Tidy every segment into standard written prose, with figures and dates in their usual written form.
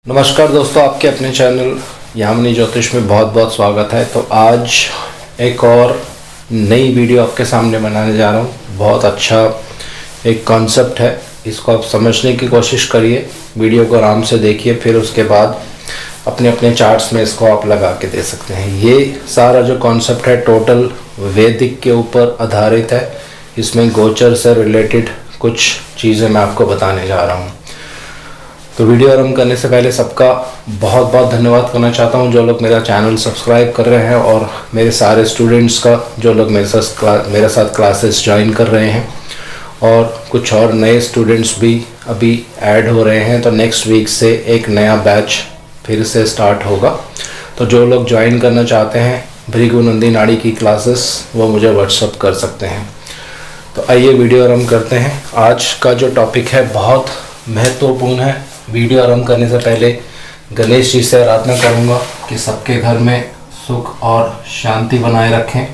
नमस्कार दोस्तों, आपके अपने चैनल यामिनी ज्योतिष में बहुत बहुत स्वागत है। तो आज एक और नई वीडियो आपके सामने बनाने जा रहा हूँ। बहुत अच्छा एक कॉन्सेप्ट है, इसको आप समझने की कोशिश करिए, वीडियो को आराम से देखिए, फिर उसके बाद अपने अपने चार्ट्स में इसको आप लगा के दे सकते हैं। ये सारा जो कॉन्सेप्ट है टोटल वैदिक के ऊपर आधारित है। इसमें गोचर से रिलेटेड कुछ चीज़ें मैं आपको बताने जा रहा हूँ। तो वीडियो आरंभ करने से पहले सबका बहुत बहुत धन्यवाद करना चाहता हूं जो लोग मेरा चैनल सब्सक्राइब कर रहे हैं, और मेरे सारे स्टूडेंट्स का जो लोग मेरे साथ क्लासेस ज्वाइन कर रहे हैं, और कुछ और नए स्टूडेंट्स भी अभी ऐड हो रहे हैं। तो नेक्स्ट वीक से एक नया बैच फिर से स्टार्ट होगा। तो जो लोग ज्वाइन करना चाहते हैं भृगुनंदी नाड़ी की क्लासेस, वो मुझे व्हाट्सअप कर सकते हैं। तो आइए वीडियो आरंभ करते हैं। आज का जो टॉपिक है बहुत महत्वपूर्ण है। वीडियो आरंभ करने से पहले गणेश जी से आराधना करूंगा कि सबके घर में सुख और शांति बनाए रखें,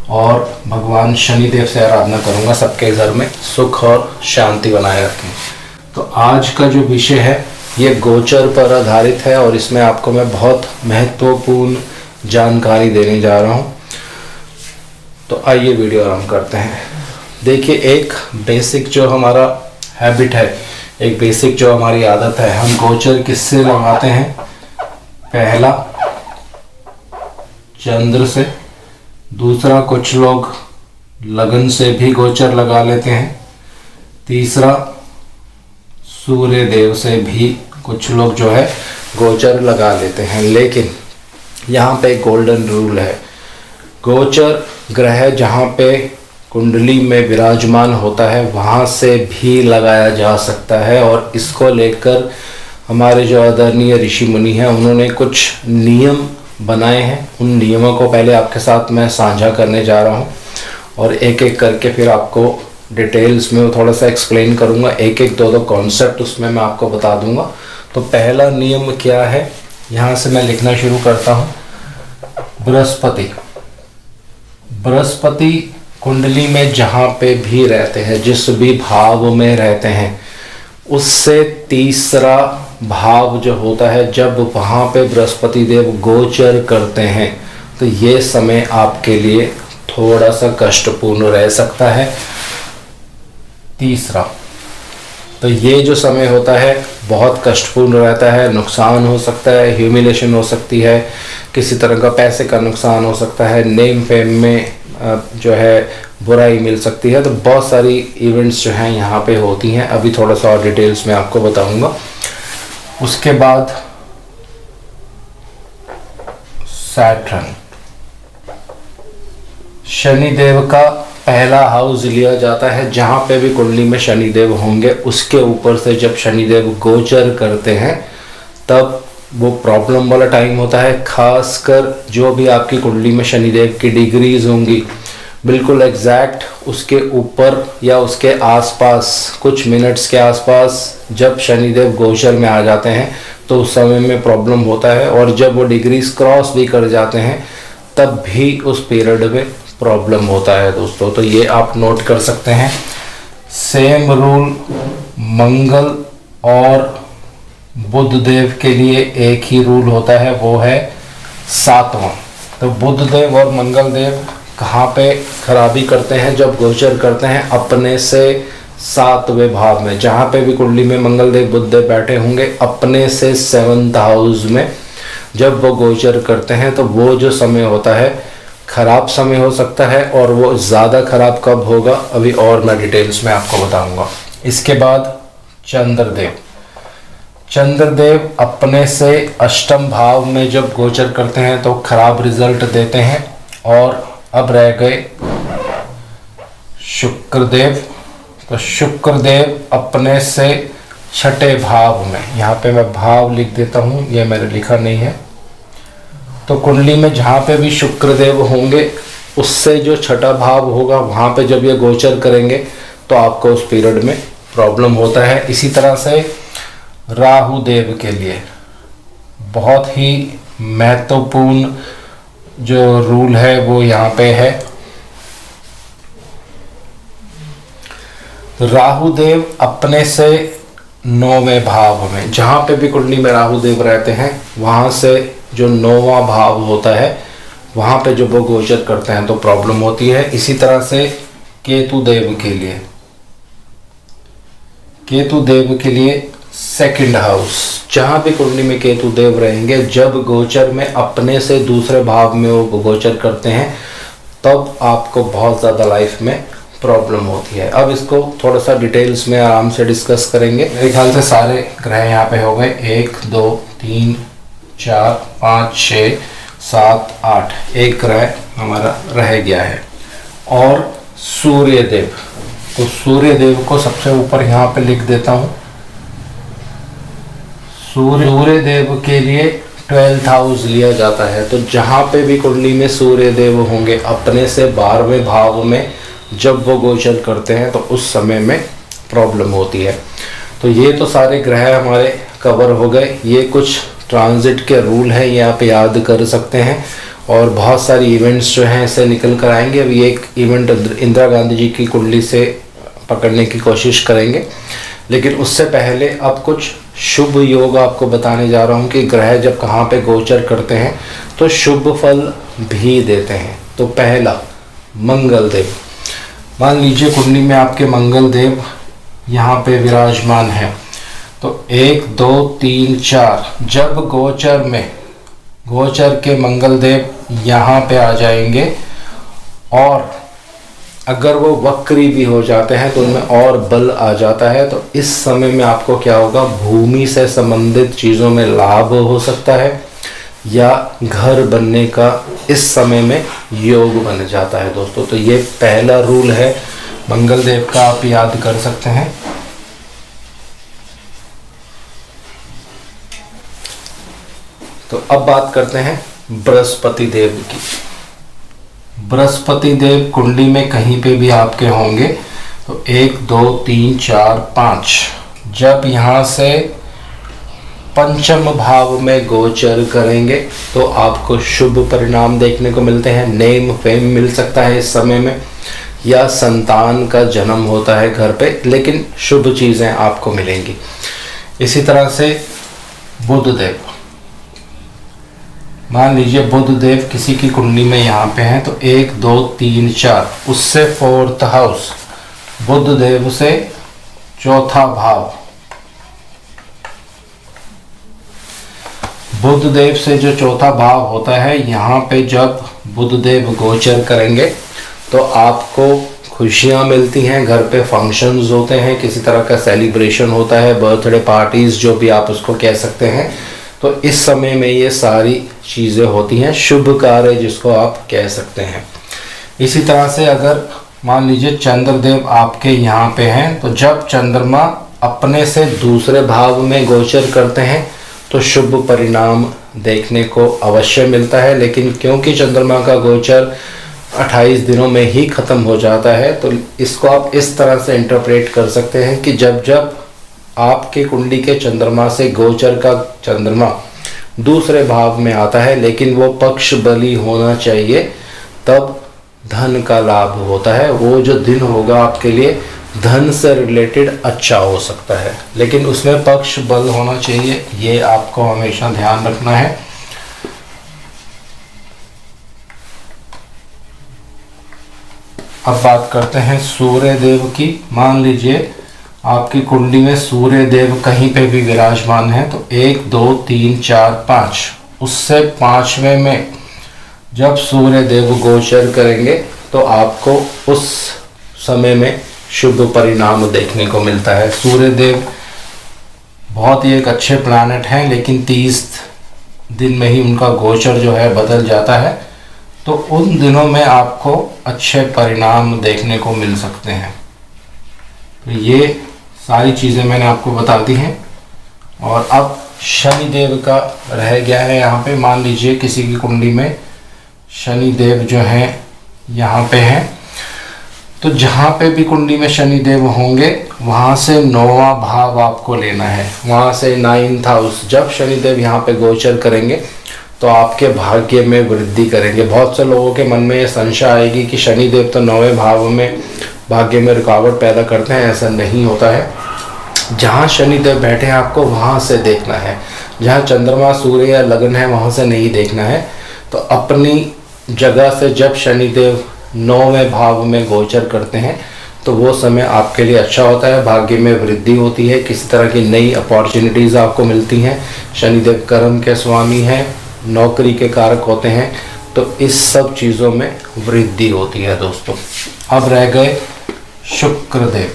और भगवान शनिदेव से आराधना करूंगा सबके घर में सुख और शांति बनाए रखें। तो आज का जो विषय है ये गोचर पर आधारित है, और इसमें आपको मैं बहुत महत्वपूर्ण जानकारी देने जा रहा हूँ। तो आइए वीडियो आरंभ करते हैं। देखिए, एक बेसिक जो हमारा हैबिट है, एक बेसिक जो हमारी आदत है, हम गोचर किससे लगाते हैं? पहला चंद्र से, दूसरा कुछ लोग लगन से भी गोचर लगा लेते हैं, तीसरा सूर्य देव से भी कुछ लोग जो है गोचर लगा लेते हैं। लेकिन यहाँ पे गोल्डन रूल है, गोचर ग्रह जहाँ पे कुंडली में विराजमान होता है वहाँ से भी लगाया जा सकता है। और इसको लेकर हमारे जो आदरणीय ऋषि मुनि हैं उन्होंने कुछ नियम बनाए हैं। उन नियमों को पहले आपके साथ मैं साझा करने जा रहा हूँ, और एक एक करके फिर आपको डिटेल्स में थोड़ा सा एक्सप्लेन करूँगा। एक एक दो कॉन्सेप्ट उसमें मैं आपको बता दूँगा। तो पहला नियम क्या है, यहाँ से मैं लिखना शुरू करता हूँ। बृहस्पति कुंडली में जहाँ पे भी रहते हैं, जिस भी भाव में रहते हैं, उससे तीसरा भाव जो होता है, जब वहाँ पे बृहस्पति देव गोचर करते हैं तो ये समय आपके लिए थोड़ा सा कष्टपूर्ण रह सकता है। तीसरा, तो ये जो समय होता है बहुत कष्टपूर्ण रहता है, नुकसान हो सकता है, ह्यूमिलेशन हो सकती है, किसी तरह का पैसे का नुकसान हो सकता है, नेम फेम में जो है बुराई मिल सकती है। तो बहुत सारी इवेंट्स जो हैं यहाँ पे होती हैं। अभी थोड़ा सा और डिटेल्स में आपको बताऊंगा। उसके बाद सैटर्न, शनिदेव का पहला हाउस लिया जाता है। जहाँ पे भी कुंडली में शनिदेव होंगे उसके ऊपर से जब शनिदेव गोचर करते हैं तब वो प्रॉब्लम वाला टाइम होता है। खासकर जो भी आपकी कुंडली में शनिदेव की डिग्रीज होंगी, बिल्कुल एग्जैक्ट उसके ऊपर या उसके आसपास कुछ मिनट्स के आसपास जब शनिदेव गोचर में आ जाते हैं तो उस समय में प्रॉब्लम होता है। और जब वो डिग्रीज क्रॉस भी कर जाते हैं तब भी उस पीरियड में प्रॉब्लम होता है दोस्तों। तो ये आप नोट कर सकते हैं। सेम रूल मंगल और बुध देव के लिए एक ही रूल होता है, वो है 7वां। तो बुध देव और मंगल देव कहाँ पे खराबी करते हैं? जब गोचर करते हैं अपने से 7वें भाव में। जहाँ पे भी कुंडली में मंगल देव बुध देव बैठे होंगे अपने से 7th हाउस में जब वो गोचर करते हैं तो वो जो समय होता है खराब समय हो सकता है। और वो ज़्यादा खराब कब होगा अभी और मैं डिटेल्स में आपको बताऊंगा। इसके बाद चंद्रदेव अपने से 8th भाव में जब गोचर करते हैं तो खराब रिजल्ट देते हैं। और अब रह गए शुक्रदेव। तो शुक्रदेव अपने से 6ठे भाव में, यहाँ पे मैं भाव लिख देता हूँ, ये मैंने लिखा नहीं है। तो कुंडली में जहाँ पे भी शुक्रदेव होंगे उससे जो 6ठा भाव होगा वहाँ पे जब ये गोचर करेंगे तो आपको उस पीरियड में प्रॉब्लम होता है। इसी तरह से राहु देव के लिए बहुत ही महत्वपूर्ण जो रूल है वो यहाँ पे है। राहु देव अपने से 9वें भाव में, जहाँ पे भी कुंडली में राहु देव रहते हैं वहाँ से जो 9वां भाव होता है वहाँ पे जब वो गोचर करते हैं तो प्रॉब्लम होती है। इसी तरह से केतु देव के लिए सेकंड हाउस, जहाँ भी कुंडली में केतु देव रहेंगे जब गोचर में अपने से दूसरे भाव में वो गोचर करते हैं तब आपको बहुत ज़्यादा लाइफ में प्रॉब्लम होती है। अब इसको थोड़ा सा डिटेल्स में आराम से डिस्कस करेंगे। मेरे ख्याल से सारे ग्रह यहाँ पे हो गए, 1 2 3 4 5 6 7 8, एक ग्रह हमारा रह गया है। और सूर्य देव, तो सूर्य देव को सबसे ऊपर यहाँ पे लिख देता हूँ। सूर्य देव के लिए 12th हाउस लिया जाता है। तो जहाँ पे भी कुंडली में सूर्य देव होंगे अपने से 12वें भाव में जब वो गोचर करते हैं तो उस समय में प्रॉब्लम होती है। तो ये तो सारे ग्रह हमारे कवर हो गए। ये कुछ ट्रांजिट के रूल हैं, ये आप याद कर सकते हैं। और बहुत सारी इवेंट्स जो हैं इसे निकल कर आएंगे। अभी एक इवेंट इंदिरा गांधी जी की कुंडली से पकड़ने की कोशिश करेंगे, लेकिन उससे पहले अब कुछ शुभ योग आपको बताने जा रहा हूँ कि ग्रह जब कहाँ पे गोचर करते हैं तो शुभ फल भी देते हैं। तो पहला, मंगल देव। मान लीजिए कुंडली में आपके मंगल देव यहाँ पे विराजमान है, तो 1 2 3 4 जब गोचर के मंगल देव यहाँ पे आ जाएंगे और अगर वो वक्री भी हो जाते हैं तो उनमें और बल आ जाता है। तो इस समय में आपको क्या होगा, भूमि से संबंधित चीज़ों में लाभ हो सकता है या घर बनने का इस समय में योग बन जाता है दोस्तों। तो ये पहला रूल है मंगल देव का, आप याद कर सकते हैं। तो अब बात करते हैं बृहस्पति देव की। बृहस्पति देव कुंडली में कहीं पे भी आपके होंगे तो 1 2 3 4 5 जब यहाँ से पंचम भाव में गोचर करेंगे तो आपको शुभ परिणाम देखने को मिलते हैं। नेम फेम मिल सकता है इस समय में, या संतान का जन्म होता है घर पे, लेकिन शुभ चीज़ें आपको मिलेंगी। इसी तरह से बुध देव, मान लीजिए बुध देव किसी की कुंडली में यहाँ पे हैं तो 1 2 3 4, उससे 4th हाउस, बुध देव से 4था भाव, बुध देव से जो 4था भाव होता है यहाँ पे जब बुध देव गोचर करेंगे तो आपको खुशियाँ मिलती हैं, घर पे फंक्शंस होते हैं, किसी तरह का सेलिब्रेशन होता है, बर्थडे पार्टीज जो भी आप उसको कह सकते हैं। तो इस समय में ये सारी चीज़ें होती हैं, शुभ कार्य जिसको आप कह सकते हैं। इसी तरह से अगर मान लीजिए चंद्रदेव आपके यहाँ पे हैं तो जब चंद्रमा अपने से दूसरे भाव में गोचर करते हैं तो शुभ परिणाम देखने को अवश्य मिलता है। लेकिन क्योंकि चंद्रमा का गोचर 28 दिनों में ही ख़त्म हो जाता है तो इसको आप इस तरह से इंटरप्रेट कर सकते हैं कि जब जब आपके कुंडली के चंद्रमा से गोचर का चंद्रमा दूसरे भाव में आता है, लेकिन वो पक्ष बली होना चाहिए, तब धन का लाभ होता है। वो जो दिन होगा आपके लिए धन से रिलेटेड अच्छा हो सकता है, लेकिन उसमें पक्ष बल होना चाहिए, ये आपको हमेशा ध्यान रखना है। अब बात करते हैं सूर्य देव की। मान लीजिए आपकी कुंडली में सूर्य देव कहीं पे भी विराजमान है तो 1 2 3 4 5, उससे 5वें में जब सूर्य देव गोचर करेंगे तो आपको उस समय में शुभ परिणाम देखने को मिलता है। सूर्य देव बहुत ही एक अच्छे प्लैनेट हैं, लेकिन 30 दिन में ही उनका गोचर जो है बदल जाता है, तो उन दिनों में आपको अच्छे परिणाम देखने को मिल सकते हैं। तो ये सारी चीज़ें मैंने आपको बता दी हैं। और अब शनि देव का रह गया है यहाँ पे। मान लीजिए किसी की कुंडली में शनि देव जो हैं यहाँ पे हैं, तो जहाँ पे भी कुंडली में शनि देव होंगे वहाँ से 9वां भाव आपको लेना है, वहाँ से 9th हाउस। जब शनि देव यहाँ पे गोचर करेंगे तो आपके भाग्य में वृद्धि करेंगे। बहुत से लोगों के मन में ये संशय आएगी कि शनि देव तो 9वें भाव में भाग्य में रुकावट पैदा करते हैं, ऐसा नहीं होता है। जहाँ शनिदेव बैठे हैं आपको वहाँ से देखना है, जहाँ चंद्रमा सूर्य या लग्न है वहाँ से नहीं देखना है। तो अपनी जगह से जब शनिदेव 9वें भाव में गोचर करते हैं तो वो समय आपके लिए अच्छा होता है, भाग्य में वृद्धि होती है, किसी तरह की नई अपॉर्चुनिटीज़ आपको मिलती हैं। शनिदेव कर्म के स्वामी हैं, नौकरी के कारक होते हैं, तो इस सब चीज़ों में वृद्धि होती है दोस्तों। अब रह गए शुक्रदेव।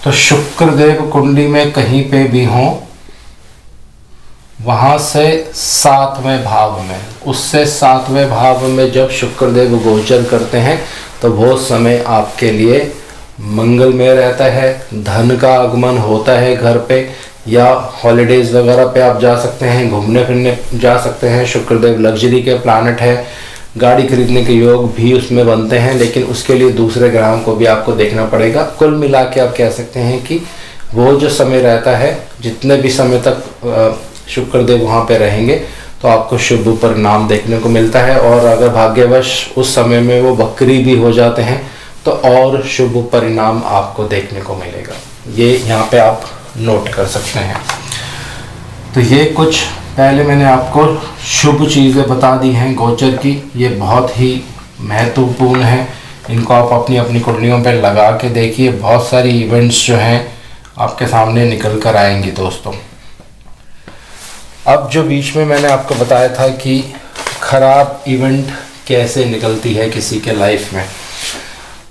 तो शुक्रदेव कुंडली में कहीं पे भी हों, वहाँ से 7वें भाव में, उससे 7वें भाव में जब शुक्रदेव गोचर करते हैं तो वो समय आपके लिए मंगलमय रहता है। धन का आगमन होता है घर पे, या हॉलीडेज़ वगैरह पे आप जा सकते हैं, घूमने फिरने जा सकते हैं। शुक्रदेव लग्जरी के प्लानट है, गाड़ी खरीदने के योग भी उसमें बनते हैं, लेकिन उसके लिए दूसरे ग्रहों को भी आपको देखना पड़ेगा। कुल मिला के आप कह सकते हैं कि वो जो समय रहता है, जितने भी समय तक शुक्रदेव वहाँ पे रहेंगे तो आपको शुभ परिणाम देखने को मिलता है। और अगर भाग्यवश उस समय में वो वक्री भी हो जाते हैं तो और शुभ परिणाम आपको देखने को मिलेगा। ये यहाँ पे आप नोट कर सकते हैं। तो ये कुछ पहले मैंने आपको शुभ चीज़ें बता दी हैं गोचर की, ये बहुत ही महत्वपूर्ण है। इनको आप अपनी अपनी कुंडलियों पर लगा के देखिए, बहुत सारी इवेंट्स जो हैं आपके सामने निकल कर आएंगी दोस्तों। अब जो बीच में मैंने आपको बताया था कि खराब इवेंट कैसे निकलती है किसी के लाइफ में,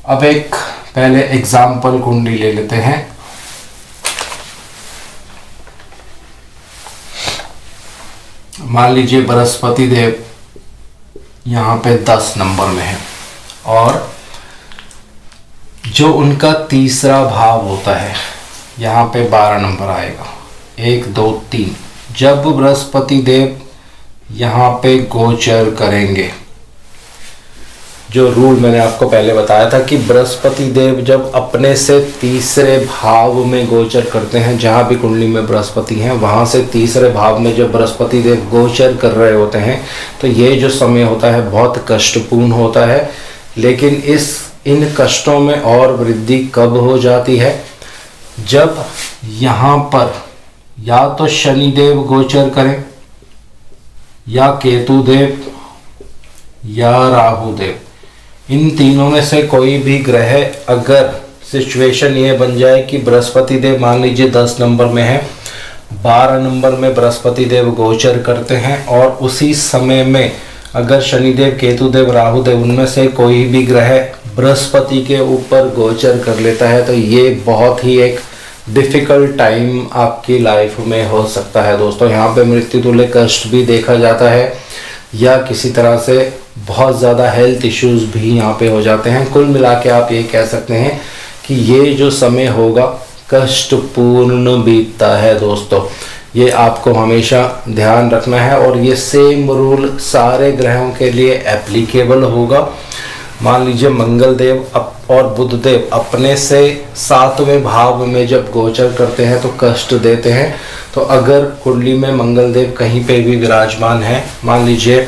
अब एक पहले एग्जाम्पल कुंडली ले लेते हैं। मान लीजिए बृहस्पति देव यहाँ पे 10 नंबर में है और जो उनका तीसरा भाव होता है यहाँ पे 12 नंबर आएगा, 1 2 3। जब बृहस्पति देव यहाँ पे गोचर करेंगे, जो रूल मैंने आपको पहले बताया था कि बृहस्पति देव जब अपने से तीसरे भाव में गोचर करते हैं, जहाँ भी कुंडली में बृहस्पति हैं वहाँ से तीसरे भाव में जब बृहस्पति देव गोचर कर रहे होते हैं तो ये जो समय होता है बहुत कष्टपूर्ण होता है। लेकिन इन कष्टों में और वृद्धि कब हो जाती है, जब यहाँ पर या तो शनिदेव गोचर करें, या केतुदेव, या राहुदेव। इन तीनों में से कोई भी ग्रह, अगर सिचुएशन ये बन जाए कि बृहस्पति देव मान लीजिए 10 नंबर में है, 12 नंबर में बृहस्पति देव गोचर करते हैं और उसी समय में अगर शनिदेव, केतुदेव, राहुदेव उनमें से कोई भी ग्रह बृहस्पति के ऊपर गोचर कर लेता है तो ये बहुत ही एक डिफ़िकल्ट टाइम आपकी लाइफ में हो सकता है दोस्तों। यहाँ पे मृत्यु तुल्य कष्ट भी देखा जाता है, या किसी तरह से बहुत ज़्यादा हेल्थ इश्यूज़ भी यहाँ पे हो जाते हैं। कुल मिला के आप ये कह सकते हैं कि ये जो समय होगा कष्टपूर्ण बीतता है दोस्तों। ये आपको हमेशा ध्यान रखना है और ये सेम रूल सारे ग्रहों के लिए एप्लीकेबल होगा। मान लीजिए मंगल देव और बुध देव अपने से 7वें भाव में जब गोचर करते हैं तो कष्ट देते हैं। तो अगर कुंडली में मंगल देव कहीं पे भी विराजमान है, मान लीजिए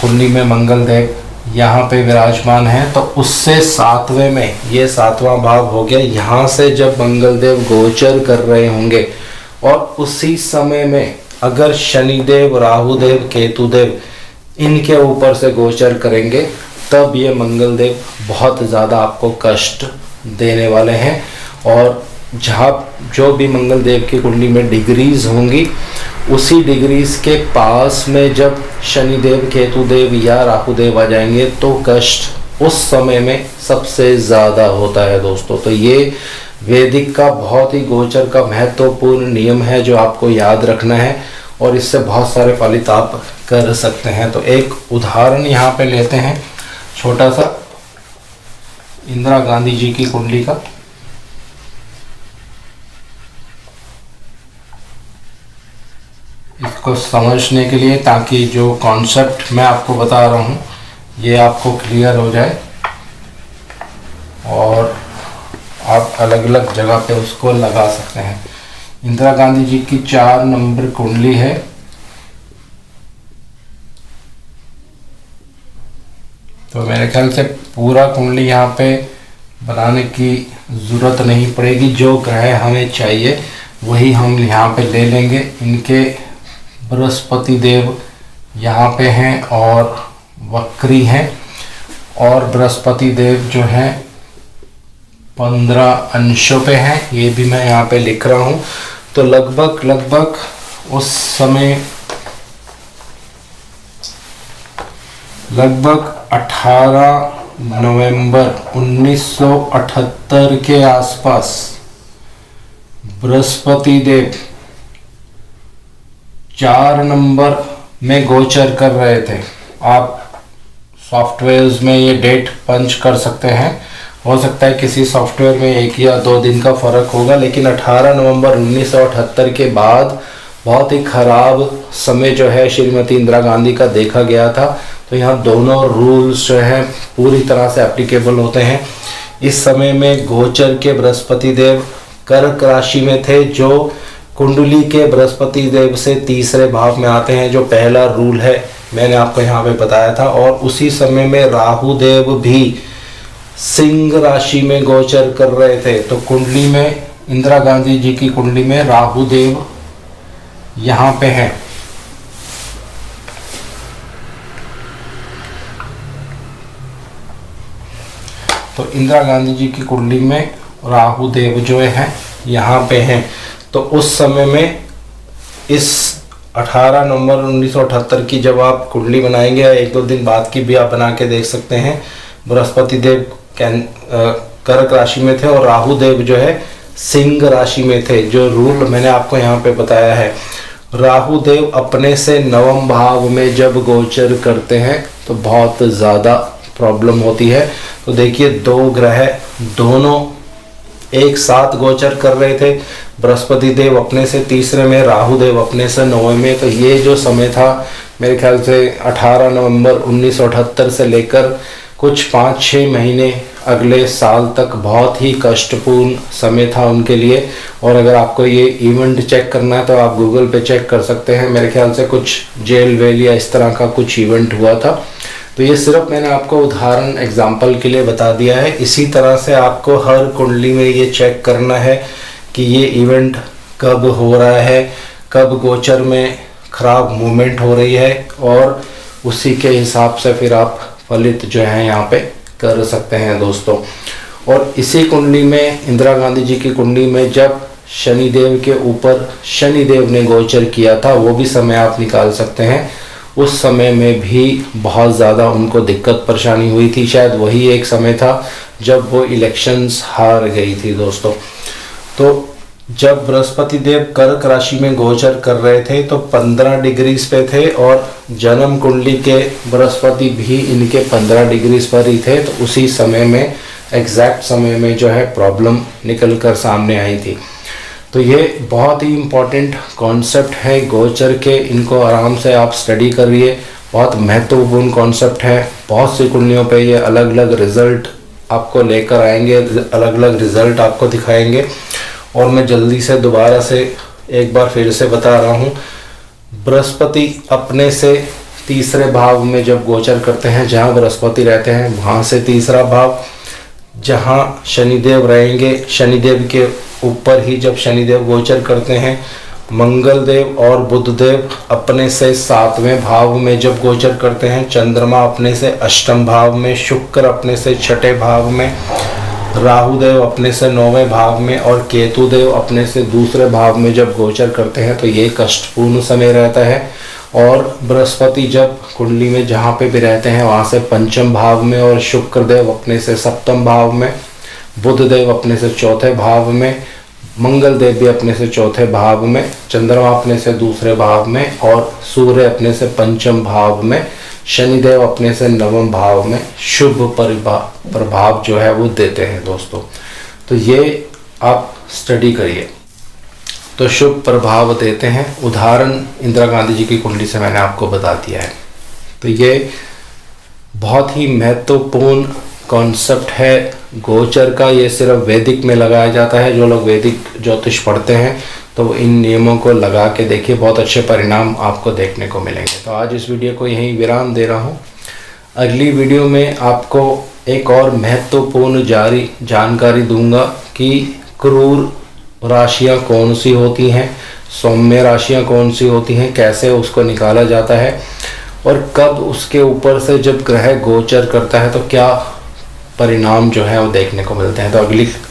कुंडली में मंगल देव यहाँ पे विराजमान है तो उससे 7वें में, ये 7वां भाव हो गया, यहाँ से जब मंगल देव गोचर कर रहे होंगे और उसी समय में अगर शनिदेव, राहुदेव, केतुदेव इनके ऊपर से गोचर करेंगे तब ये मंगल देव बहुत ज़्यादा आपको कष्ट देने वाले हैं। और जहाँ जो भी मंगल देव की कुंडली में डिग्रीज होंगी उसी डिग्रीज के पास में जब शनिदेव, केतुदेव या राहुदेव आ जाएंगे तो कष्ट उस समय में सबसे ज़्यादा होता है दोस्तों। तो ये वैदिक का बहुत ही गोचर का महत्वपूर्ण नियम है जो आपको याद रखना है और इससे बहुत सारे फलित आप कर सकते हैं। तो एक उदाहरण यहाँ पे लेते हैं छोटा सा, इंदिरा गांधी जी की कुंडली का। इसको समझने के लिए, ताकि जो कॉन्सेप्ट मैं आपको बता रहा हूँ ये आपको क्लियर हो जाए और आप अलग अलग जगह पे उसको लगा सकते हैं। इंदिरा गांधी जी की 4 नंबर कुंडली है। तो मेरे ख्याल से पूरा कुंडली यहाँ पे बनाने की ज़रूरत नहीं पड़ेगी। जो ग्रह हमें चाहिए वही हम यहाँ पे ले लेंगे। इनके बृहस्पति देव यहाँ पे हैं और वक्री हैं, और बृहस्पति देव जो हैं 15 अंशों पे हैं, ये भी मैं यहाँ पे लिख रहा हूँ। तो लगभग उस समय 18 नवंबर 1978 के आसपास बृहस्पति देव 4 नंबर में गोचर कर रहे थे। आप सॉफ्टवेयर्स में ये डेट पंच कर सकते हैं। हो सकता है किसी सॉफ्टवेयर में 1 या 2 दिन का फ़र्क होगा, लेकिन 18 नवंबर 1978 के बाद बहुत ही ख़राब समय जो है श्रीमती इंदिरा गांधी का देखा गया था। तो यहाँ दोनों रूल्स जो है पूरी तरह से एप्लीकेबल होते हैं। इस समय में गोचर के बृहस्पति देव कर्क राशि में थे, जो कुंडली के बृहस्पति देव से तीसरे भाव में आते हैं, जो पहला रूल है मैंने आपको यहाँ पे बताया था। और उसी समय में राहु देव भी सिंह राशि में गोचर कर रहे थे। तो कुंडली में, इंदिरा गांधी जी की कुंडली में राहु देव यहाँ पे हैं। तो इंदिरा गांधी जी की कुंडली में राहु देव जो है यहाँ पे हैं। तो उस समय में इस 18 नवंबर 1978 की जब आप कुंडली बनाएंगे, या 1-2 दिन बाद की भी आप बना के देख सकते हैं, बृहस्पति देव कर्क राशि में थे और राहु देव जो है सिंह राशि में थे। जो रूल मैंने आपको यहाँ पे बताया है, राहु देव अपने से 9वें भाव में जब गोचर करते हैं तो बहुत ज़्यादा प्रॉब्लम होती है। तो देखिए 2 ग्रह दोनों एक साथ गोचर कर रहे थे, बृहस्पति देव अपने से तीसरे में, राहु देव अपने से 9वें में। तो ये जो समय था मेरे ख्याल से 18 नवंबर 1978 से लेकर कुछ 5-6 महीने अगले साल तक बहुत ही कष्टपूर्ण समय था उनके लिए। और अगर आपको ये इवेंट चेक करना है तो आप गूगल पे चेक कर सकते हैं। मेरे ख्याल से कुछ जेल वेल या इस तरह का कुछ इवेंट हुआ था। तो ये सिर्फ मैंने आपको उदाहरण एग्जाम्पल के लिए बता दिया है। इसी तरह से आपको हर कुंडली में ये चेक करना है कि ये इवेंट कब हो रहा है, कब गोचर में खराब मूवमेंट हो रही है, और उसी के हिसाब से फिर आप फलित जो है यहाँ पे कर सकते हैं दोस्तों। और इसी कुंडली में, इंदिरा गांधी जी की कुंडली में, जब शनिदेव के ऊपर शनिदेव ने गोचर किया था, वो भी समय आप निकाल सकते हैं। उस समय में भी बहुत ज़्यादा उनको दिक्कत परेशानी हुई थी। शायद वही एक समय था जब वो इलेक्शंस हार गई थी दोस्तों। तो जब बृहस्पति देव कर्क राशि में गोचर कर रहे थे तो 15 डिग्रीज पे थे, और जन्म कुंडली के बृहस्पति भी इनके 15 डिग्रीज पर ही थे। तो उसी समय में, एग्जैक्ट समय में जो है प्रॉब्लम निकल कर सामने आई थी। तो ये बहुत ही इम्पोर्टेंट कॉन्सेप्ट है गोचर के, इनको आराम से आप स्टडी करिए। बहुत महत्वपूर्ण कॉन्सेप्ट है। बहुत सी कुंडलियों पे ये अलग अलग रिजल्ट आपको लेकर आएंगे, अलग अलग रिजल्ट आपको दिखाएंगे। और मैं जल्दी से दोबारा से एक बार फिर से बता रहा हूँ, बृहस्पति अपने से तीसरे भाव में जब गोचर करते हैं, जहाँ बृहस्पति रहते हैं वहाँ से तीसरा भाव, जहाँ शनिदेव रहेंगे, शनिदेव के ऊपर ही जब शनिदेव गोचर करते हैं, मंगल देव और बुध देव अपने से 7वें भाव में जब गोचर करते हैं, चंद्रमा अपने से 8वें भाव में, शुक्र अपने से 6ठे भाव में, राहु देव अपने से 9वें भाव में, और केतु देव अपने से दूसरे भाव में जब गोचर करते हैं तो ये कष्टपूर्ण समय रहता है। और बृहस्पति जब कुंडली में जहाँ पे भी रहते हैं वहाँ से 5वें भाव में, और शुक्र देव अपने से 7वें भाव में, बुध देव अपने से 4थे भाव में, मंगल देव भी अपने से 4थे भाव में, चंद्रमा अपने से दूसरे भाव में, और सूर्य अपने से 5वें भाव में, शनिदेव अपने से 9वें भाव में शुभ प्रभाव जो है वो देते हैं दोस्तों। तो ये आप स्टडी करिए। तो शुभ प्रभाव देते हैं। उदाहरण इंदिरा गांधी जी की कुंडली से मैंने आपको बता दिया है। तो ये बहुत ही महत्वपूर्ण कॉन्सेप्ट है गोचर का। ये सिर्फ वैदिक में लगाया जाता है। जो लोग वैदिक ज्योतिष पढ़ते हैं तो इन नियमों को लगा के देखिए, बहुत अच्छे परिणाम आपको देखने को मिलेंगे। तो आज इस वीडियो को यहीं विराम दे रहा हूँ। अगली वीडियो में आपको एक और महत्वपूर्ण जानकारी दूंगा कि क्रूर राशियां कौन सी होती हैं, सौम्य राशियां कौन सी होती हैं, कैसे उसको निकाला जाता है और कब उसके ऊपर से जब ग्रह गोचर करता है तो क्या परिणाम जो है वो देखने को मिलते हैं। तो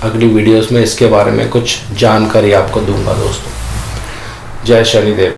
अगली वीडियोस में इसके बारे में कुछ जानकारी आपको दूंगा दोस्तों। जय शनिदेव।